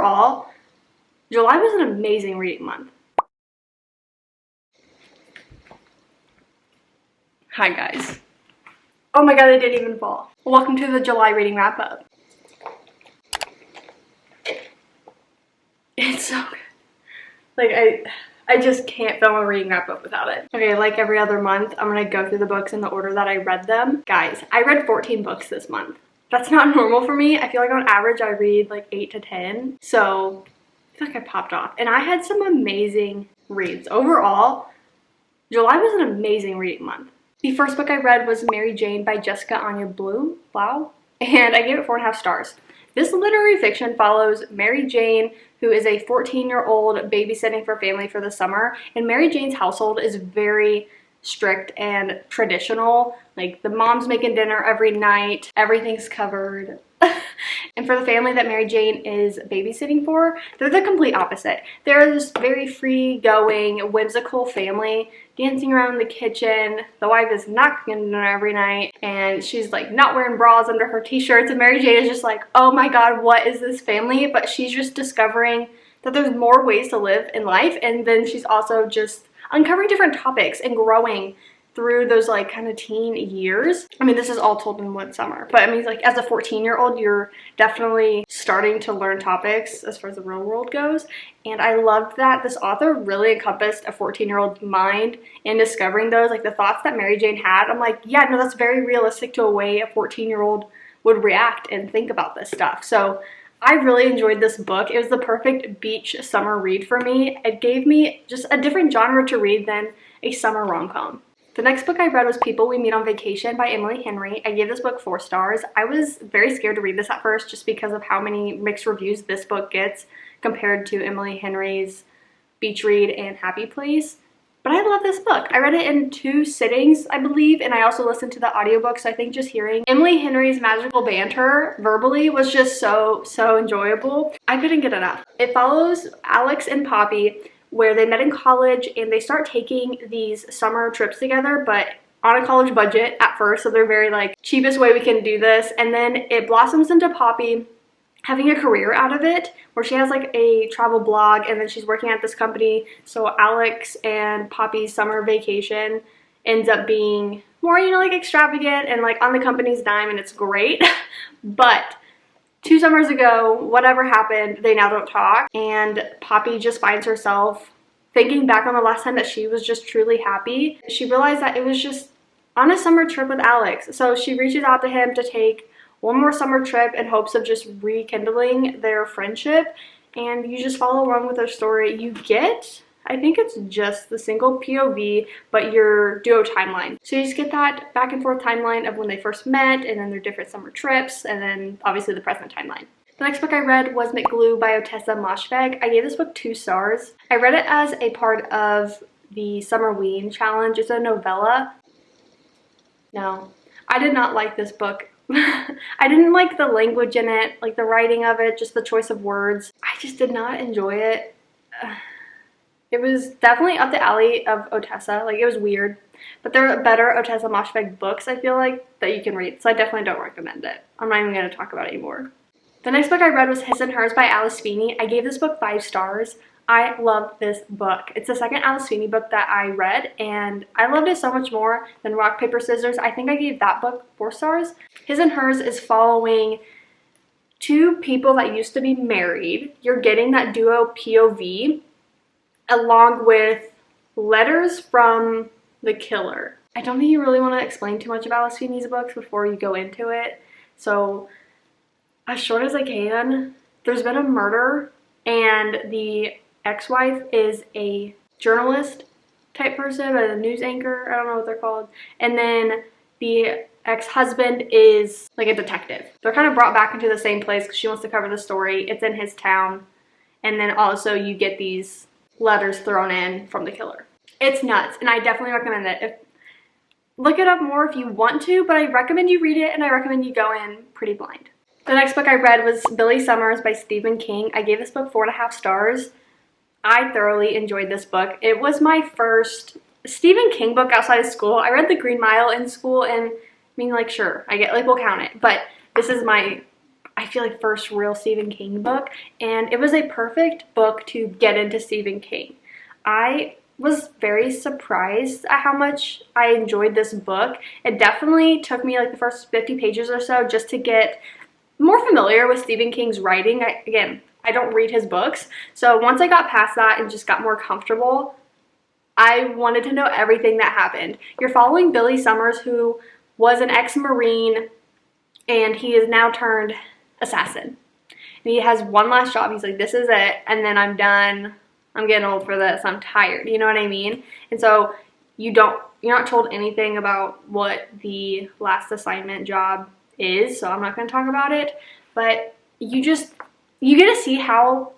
overall, July was an amazing reading month. Hi guys. Oh my god, they didn't even fall. Welcome to the July reading wrap up. It's so good. Like, I just can't film a reading wrap up without it. Okay, like every other month, I'm gonna go through the books in the order that I read them. Guys, I read 14 books this month. That's not normal for me. I feel like on average I read like 8 to 10. So I feel like I popped off. And I had some amazing reads. Overall, July was an amazing reading month. The first book I read was Mary Jane by Jessica Anya Blau, and I gave it 4.5 stars. This literary fiction follows Mary Jane, who is a 14-year-old babysitting for family for the summer, and Mary Jane's household is very strict and traditional. Like, the mom's making dinner every night, everything's covered. And for the family that Mary Jane is babysitting for, they're the complete opposite. They're this very free-going, whimsical family dancing around the kitchen. The wife is not cooking dinner every night, and she's like not wearing bras under her t-shirts, and Mary Jane is just like, oh my god, what is this family? But she's just discovering that there's more ways to live in life, and then she's also just uncovering different topics and growing through those like kind of teen years. I mean, this is all told in one summer, but I mean, like, as a 14-year-old, you're definitely starting to learn topics as far as the real world goes. And I loved that this author really encompassed a 14-year-old's mind in discovering those, like the thoughts that Mary Jane had. I'm like, yeah, no, that's very realistic to a way a 14-year-old would react and think about this stuff. So I really enjoyed this book. It was the perfect beach summer read for me. It gave me just a different genre to read than a summer rom-com. The next book I read was People We Meet on Vacation by Emily Henry. I gave this book 4 stars. I was very scared to read this at first just because of how many mixed reviews this book gets compared to Emily Henry's Beach Read and Happy Place. But I love this book. I read it in 2 sittings, I believe, and I also listened to the audiobook, so I think just hearing Emily Henry's magical banter verbally was just so enjoyable. I couldn't get enough. It follows Alex and Poppy, where they met in college and they start taking these summer trips together, but on a college budget at first, so they're very like, cheapest way we can do this. And then it blossoms into Poppy having a career out of it, where she has like a travel blog, and then she's working at this company. So Alex and Poppy's summer vacation ends up being more, you know, like extravagant and like on the company's dime, and it's great. But 2 summers ago, whatever happened, they now don't talk, and Poppy just finds herself thinking back on the last time that she was just truly happy. She realized that it was just on a summer trip with Alex. So she reaches out to him to take one more summer trip in hopes of just rekindling their friendship, and you just follow along with their story. You get, I think it's just the single POV, but your duo timeline. So you just get that back and forth timeline of when they first met, and then their different summer trips, and then obviously the present timeline. The next book I read was McGlue by Otessa Moshfegh. I gave this book 2 stars. I read it as a part of the Summer Ween Challenge. It's a novella. No, I did not like this book. I didn't like the language in it, like the writing of it, just the choice of words. I just did not enjoy it. It was definitely up the alley of Otessa. Like, it was weird. But there are better Otessa Moshfegh books, I feel like, that you can read. So I definitely don't recommend it. I'm not even going to talk about it anymore. The next book I read was His and Hers by Alice Feeney. I gave this book 5 stars. I love this book. It's the second Alice Feeney book that I read, and I loved it so much more than Rock, Paper, Scissors. I think I gave that book 4 stars. His and Hers is following 2 people that used to be married. You're getting that duo POV along with letters from the killer. I don't think you really want to explain too much about Alice Feeney's books before you go into it. So as short as I can, there's been a murder, and the ex-wife is a journalist type person, a news anchor, I don't know what they're called, and then the ex-husband is like a detective. They're kind of brought back into the same place because she wants to cover the story. It's in his town, and then also you get these letters thrown in from the killer. It's nuts, and I definitely recommend it. Look it up more if you want to, but I recommend you read it, and I recommend you go in pretty blind. The next book I read was Billy Summers by Stephen King. I gave this book 4.5 stars. I thoroughly enjoyed this book. It was my first Stephen King book outside of school. I read The Green Mile in school, and I mean, like, sure, I get, like, we'll count it, but this is my I feel like first real Stephen King book, and it was a perfect book to get into Stephen King. I was very surprised at how much I enjoyed this book. It definitely took me like the first 50 pages or so just to get more familiar with Stephen King's writing. Again, I don't read his books, so once I got past that and just got more comfortable, I wanted to know everything that happened. You're following Billy Summers, who was an ex-Marine, and he is now turned assassin. And he has one last job. He's like, this is it, and then I'm done. I'm getting old for this. I'm tired. You know what I mean? And so you're not told anything about what the last assignment job is, so I'm not going to talk about it. But you get to see how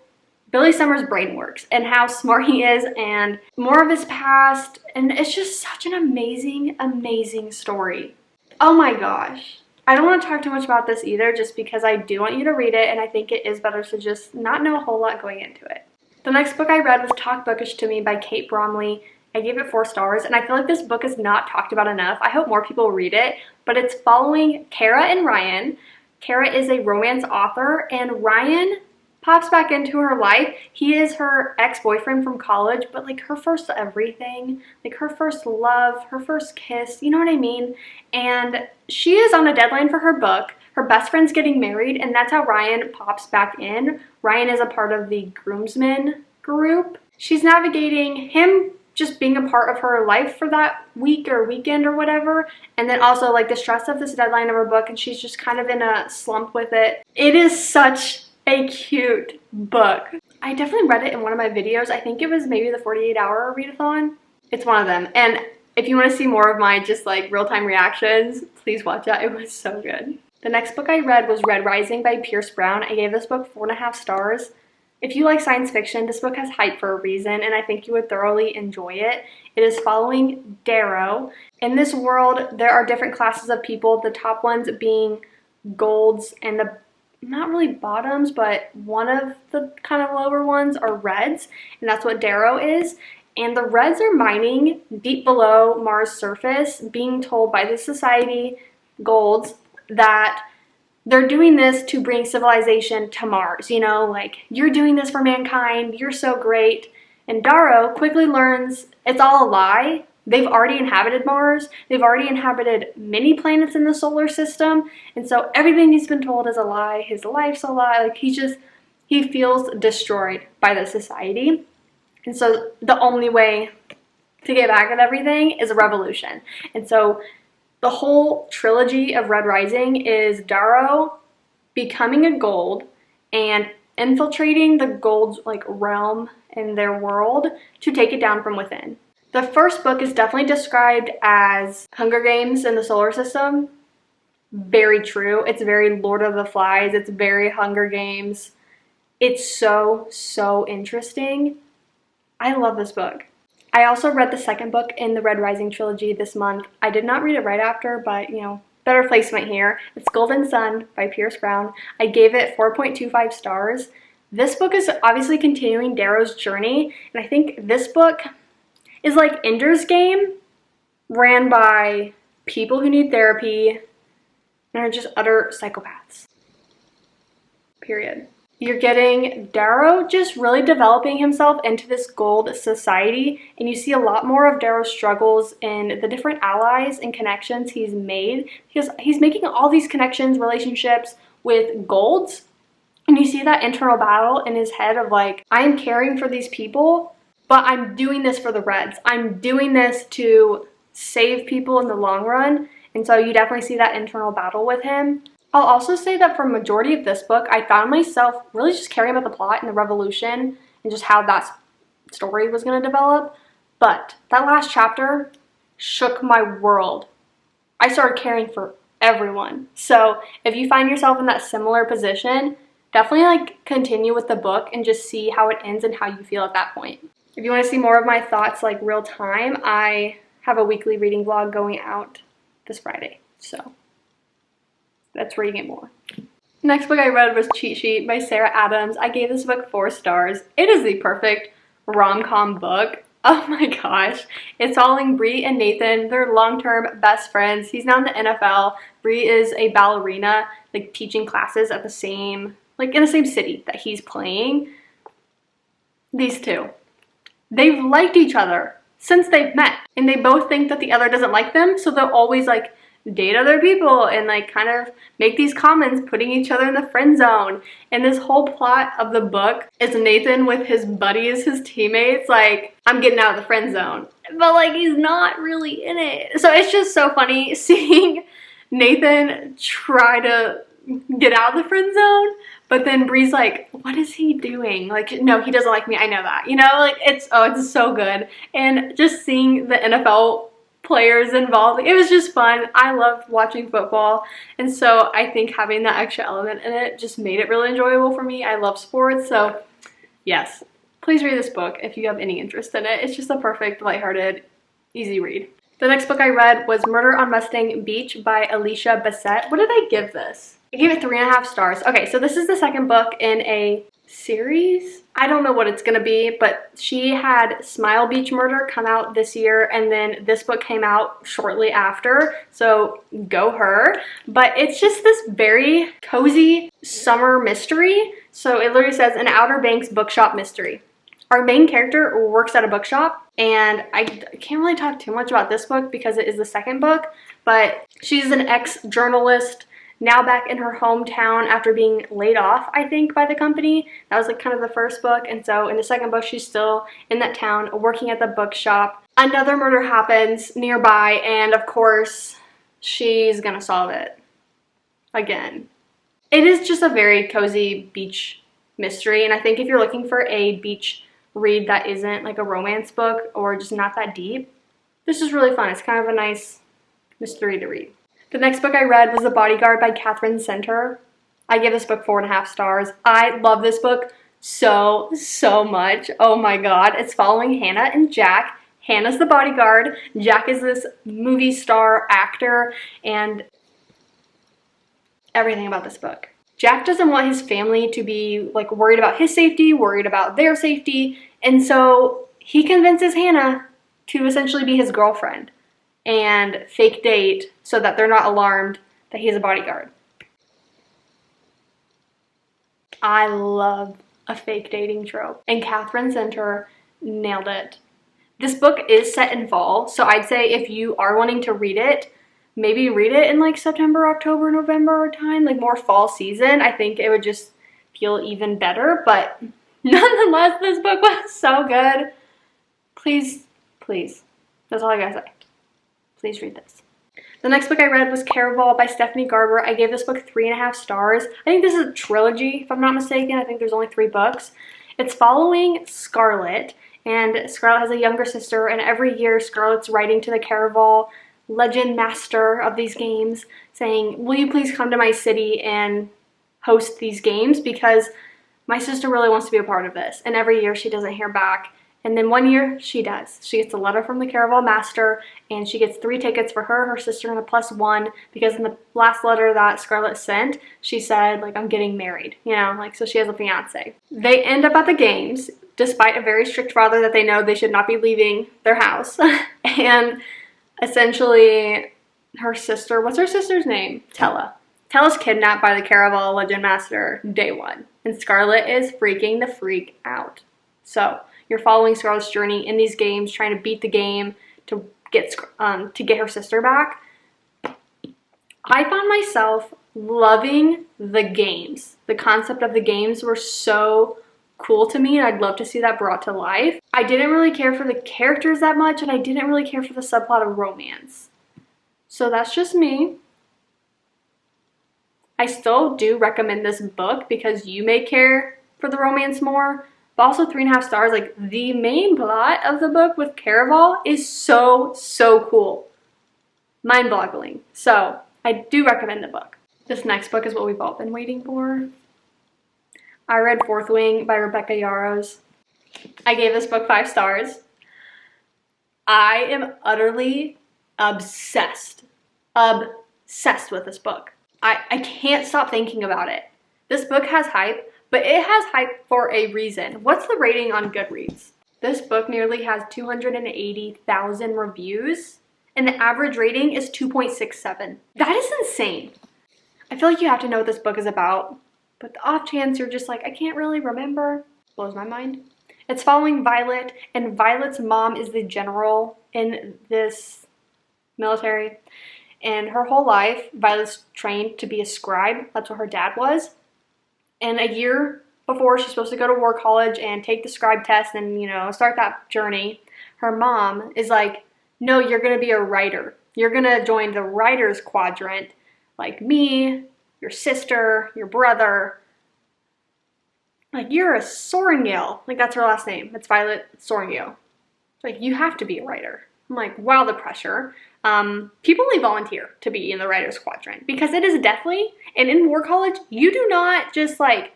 Billy Summers' brain works and how smart he is and more of his past. And it's just such an amazing, amazing story. Oh my gosh. I don't want to talk too much about this either, just because I do want you to read it, and I think it is better to just not know a whole lot going into it. The next book I read was Talk Bookish to Me by Kate Bromley. I gave it 4 stars, and I feel like this book is not talked about enough. I hope more people read it, but it's following Kara and Ryan. Kara is a romance author, and Ryan pops back into her life. He is her ex-boyfriend from college, but like her first everything, like her first love, her first kiss, you know what I mean? And she is on a deadline for her book. Her best friend's getting married, and that's how Ryan pops back in. Ryan is a part of the groomsmen group. She's navigating him just being a part of her life for that week or weekend or whatever, and then also like the stress of this deadline of her book, and she's just kind of in a slump with it. It is such a cute book. I definitely read it in one of my videos. I think it was maybe the 48-hour readathon. It's one of them. And if you want to see more of my just like real-time reactions, please watch that. It was so good. The next book I read was Red Rising by Pierce Brown. I gave this book 4.5 stars. If you like science fiction, this book has hype for a reason, and I think you would thoroughly enjoy it. It is following Darrow. In this world, there are different classes of people, the top ones being golds, and the not really bottoms, but one of the kind of lower ones are reds, and that's what Darrow is. And the reds are mining deep below Mars' surface, being told by the society, golds, that they're doing this to bring civilization to Mars. You know, like, you're doing this for mankind, you're so great. And Darrow quickly learns it's all a lie. They've already inhabited Mars. They've already inhabited many planets in the solar system. And so everything he's been told is a lie. His life's a lie. Like, he feels destroyed by the society. And so the only way to get back at everything is a revolution. And so the whole trilogy of Red Rising is Darrow becoming a gold and infiltrating the gold's like realm in their world to take it down from within. The first book is definitely described as Hunger Games in the solar system. Very true. It's very Lord of the Flies. It's very Hunger Games. It's so, so interesting. I love this book. I also read the second book in the Red Rising trilogy this month. I did not read it right after, but you know, better placement here. It's Golden Sun by Pierce Brown. I gave it 4.25 stars. This book is obviously continuing Darrow's journey, and I think this book is like Ender's Game ran by people who need therapy and are just utter psychopaths. Period. You're getting Darrow just really developing himself into this gold society, and you see a lot more of Darrow's struggles in the different allies and connections he's made, because he's making all these connections, relationships with golds, and you see that internal battle in his head of like, I'm caring for these people, but I'm doing this for the Reds. I'm doing this to save people in the long run, and so you definitely see that internal battle with him. I'll also say that for a majority of this book, I found myself really just caring about the plot and the revolution and just how that story was going to develop. But that last chapter shook my world. I started caring for everyone. So if you find yourself in that similar position, definitely like continue with the book and just see how it ends and how you feel at that point. If you want to see more of my thoughts like real time, I have a weekly reading vlog going out this Friday. So that's where you get more. Next book I read was Cheat Sheet by Sarah Adams. I gave this book 4 stars. It is the perfect rom-com book. Oh my gosh. It's following Bree and Nathan. They're long-term best friends. He's now in the NFL. Bree is a ballerina, like teaching classes at the same, like in the same city that he's playing. These two, they've liked each other since they've met, and they both think that the other doesn't like them, so they'll always like date other people and like kind of make these comments, putting each other in the friend zone. And this whole plot of the book is Nathan with his buddies, his teammates, like, I'm getting out of the friend zone, but like he's not really in it. So it's just so funny seeing Nathan try to get out of the friend zone, but then Bree's like, what is he doing? Like, no, he doesn't like me, I know that, you know, like it's so good. And just seeing the NFL players involved, it was just fun. I love watching football, and so I think having that extra element in it just made it really enjoyable for me. I love sports, so yes, please read this book if you have any interest in it. It's just a perfect, lighthearted, easy read. The next book I read was Murder on Mustang Beach by Alicia Bessette. What did I give this? I gave it 3.5 stars. Okay, so this is the second book in a series. I don't know what it's gonna be, but she had Smile Beach Murder come out this year, and then this book came out shortly after, so go her. But it's just this very cozy summer mystery. So it literally says an Outer Banks bookshop mystery. Our main character works at a bookshop, and I can't really talk too much about this book because it is the second book, but she's an ex-journalist now back in her hometown after being laid off, I think, by the company. That was like kind of the first book, and so in the second book she's still in that town working at the bookshop. Another murder happens nearby, and of course she's gonna solve it again. It is just a very cozy beach mystery, and I think if you're looking for a beach read that isn't like a romance book or just not that deep, this is really fun. It's kind of a nice mystery to read. The next book I read was The Bodyguard by Catherine Center. I give this book 4.5 stars. I love this book so much. Oh my god. It's following Hannah and Jack. Hannah's the bodyguard. Jack is this movie star actor, and everything about this book. Jack doesn't want his family to be like worried about his safety, worried about their safety, and so he convinces Hannah to essentially be his girlfriend and fake date so that they're not alarmed that he's a bodyguard. I love a fake dating trope, and Catherine Center nailed it. This book is set in fall, so I'd say if you are wanting to read it, maybe read it in like September, October, November time, like more fall season. I think it would just feel even better, but nonetheless, this book was so good. Please, that's all I gotta say. Please read this. The next book I read was Caraval by Stephanie Garber. I gave this book 3.5 stars. I think this is a trilogy, if I'm not mistaken. I think there's only 3 books. It's following Scarlett, and Scarlett has a younger sister, and every year Scarlett's writing to the Caraval legend master of these games saying, will you please come to my city and host these games, because my sister really wants to be a part of this. And every year she doesn't hear back, and then one year she does. She gets a letter from the Caraval master, and she gets 3 tickets for her sister, and a +1, because in the last letter that Scarlett sent, she said, like, I'm getting married, you know, like, so she has a fiance. They end up at the games despite a very strict father that they know they should not be leaving their house. And essentially, her sister, what's her sister's name? Tella. Tella's kidnapped by the Caraval legend master day 1, and Scarlett is freaking the freak out. So you're following Scarlett's journey in these games, trying to beat the game to get her sister back. I found myself loving the games. The concept of the games were so cool to me, and I'd love to see that brought to life. I didn't really care for the characters that much, and I didn't really care for the subplot of romance. So that's just me. I still do recommend this book because you may care for the romance more, but also 3.5 stars. Like, the main plot of the book with Caraval is so cool. Mind-boggling. So I do recommend the book. This next book is what we've all been waiting for. I read Fourth Wing by Rebecca Yarros. I gave this book 5 stars. I am utterly obsessed with this book. I can't stop thinking about it. This book has hype, but it has hype for a reason. What's the rating on Goodreads? This book nearly has 280,000 reviews, and the average rating is 2.67. That is insane. I feel like you have to know what this book is about, but the off chance you're just like, I can't really remember, blows my mind. It's following Violet, and Violet's mom is the general in this military, and her whole life, Violet's trained to be a scribe. That's what her dad was. And a year before she's supposed to go to war college and take the scribe test and, you know, start that journey, her mom is like, no, you're going to be a writer. You're going to join the writer's quadrant, like me, your sister, your brother. Like, you're a Sorengale. Like, that's her last name. It's Violet Sorengale. Like, you have to be a writer. I'm like, wow, the pressure. People only volunteer to be in the writer's quadrant because it is deathly. And in war college, you do not just like,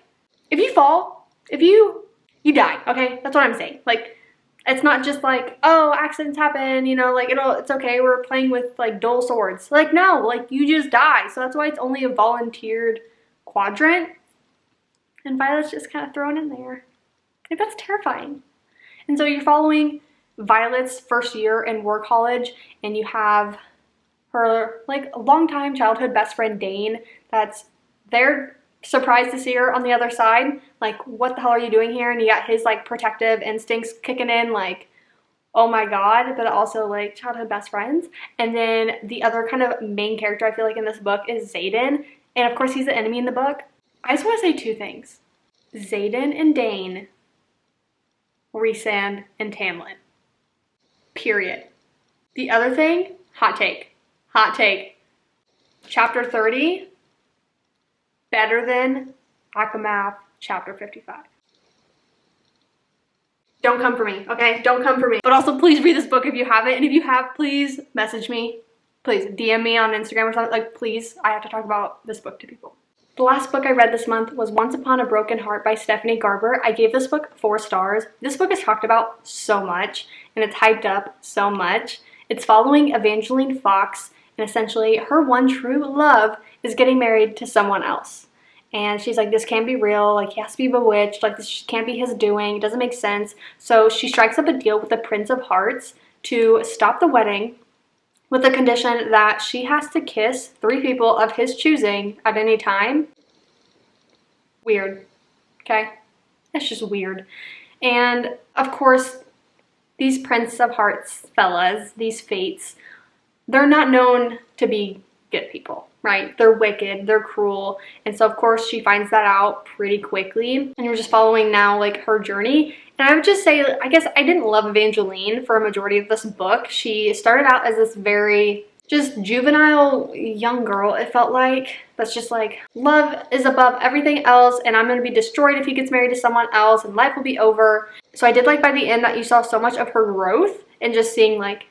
if you fall, you die, okay? That's what I'm saying. Like, it's not just like, oh, accidents happen, you know, like, it's okay, we're playing with, like, dull swords. Like, no, like, you just die. So that's why it's only a volunteered quadrant. And Violet's just kind of thrown in there. Like, that's terrifying. And so you're following Violet's first year in war college, and you have her, like, longtime childhood best friend, Dane, that's there, surprised to see her on the other side. Like, what the hell are you doing here? And you got his, like, protective instincts kicking in, like, oh my god, but also, like, childhood best friends. And then the other kind of main character I feel like in this book is Xaden, and of course he's the enemy in the book. I just want to say two things. Xaden and Dane, Rhysand and Tamlin. Period. The other thing, hot take. Chapter 30, better than ACOMAF chapter 55. Don't come for me, okay? Don't come for me. But also, please read this book if you haven't. And if you have, please message me. Please DM me on Instagram or something. Like, please, I have to talk about this book to people. The last book I read this month was Once Upon a Broken Heart by Stephanie Garber. I gave this book 4 stars. This book is talked about so much, and it's hyped up so much. It's following Evangeline Fox, and essentially her one true love is getting married to someone else. And she's like, this can't be real, like, he has to be bewitched, like, this can't be his doing, it doesn't make sense. So she strikes up a deal with the Prince of Hearts to stop the wedding with the condition that she has to kiss 3 people of his choosing at any time. Weird, okay? It's just weird. And, of course, these Prince of Hearts fellas, these fates, they're not known to be good people, right? They're wicked, they're cruel, and so of course she finds that out pretty quickly, and you're just following now, like, her journey. And I would just say, I guess I didn't love Evangeline for a majority of this book. She started out as this very just juvenile young girl, it felt like, that's just like, love is above everything else, and I'm gonna be destroyed if he gets married to someone else, and life will be over. So I did like by the end that you saw so much of her growth, and just seeing, like,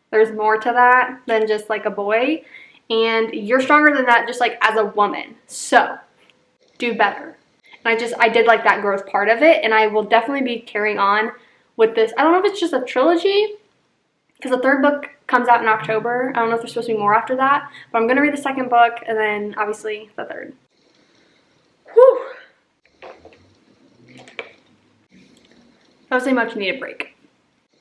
there's more to that than just like a boy. And you're stronger than that just like as a woman. So do better. And I did like that growth part of it. And I will definitely be carrying on with this. I don't know if it's just a trilogy, because the 3rd book comes out in October. I don't know if there's supposed to be more after that. But I'm going to read the 2nd book and then obviously the 3rd. Whew. That was a much needed break.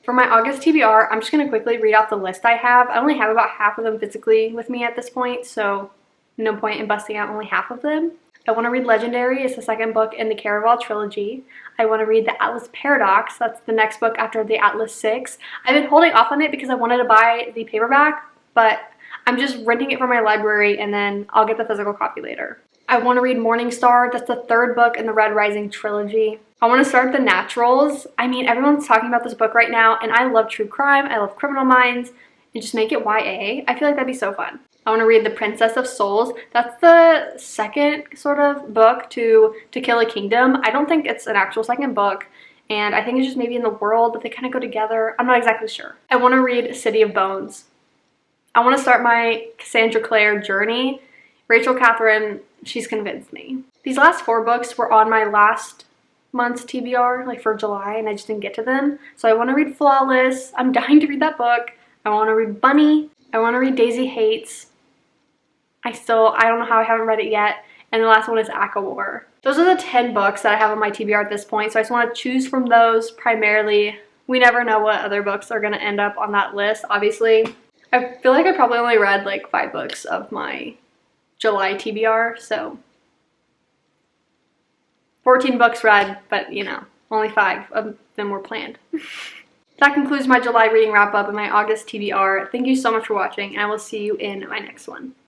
For my August TBR, I'm just going to quickly read off the list I have. I only have about half of them physically with me at this point, so no point in busting out only half of them. I want to read Legendary. It's the 2nd book in the Caraval trilogy. I want to read The Atlas Paradox. That's the next book after the Atlas 6. I've been holding off on it because I wanted to buy the paperback, but I'm just renting it from my library and then I'll get the physical copy later. I want to read Morningstar. That's the 3rd book in the Red Rising trilogy. I want to start The Naturals. I mean, everyone's talking about this book right now, and I love true crime. I love Criminal Minds, and just make it YA. I feel like that'd be so fun. I want to read The Princess of Souls. That's the 2nd sort of book to Kill a Kingdom. I don't think it's an actual 2nd book, and I think it's just maybe in the world, but they kind of go together. I'm not exactly sure. I want to read City of Bones. I want to start my Cassandra Clare journey. Rachel Catherine, she's convinced me. These last 4 books were on my last month's TBR, like for July, and I just didn't get to them. So I want to read Flawless. I'm dying to read that book. I want to read Bunny. I want to read Daisy Hates. I don't know how I haven't read it yet. And the last one is ACOWAR. Those are the 10 books that I have on my TBR at this point. So I just want to choose from those primarily we never know what other books are going to end up on that list. Obviously, I feel like I probably only read like 5 books of my July TBR, so 14 books read, but you know, only 5 of them were planned. That concludes my July reading wrap up and my August TBR. Thank you so much for watching, and I will see you in my next one.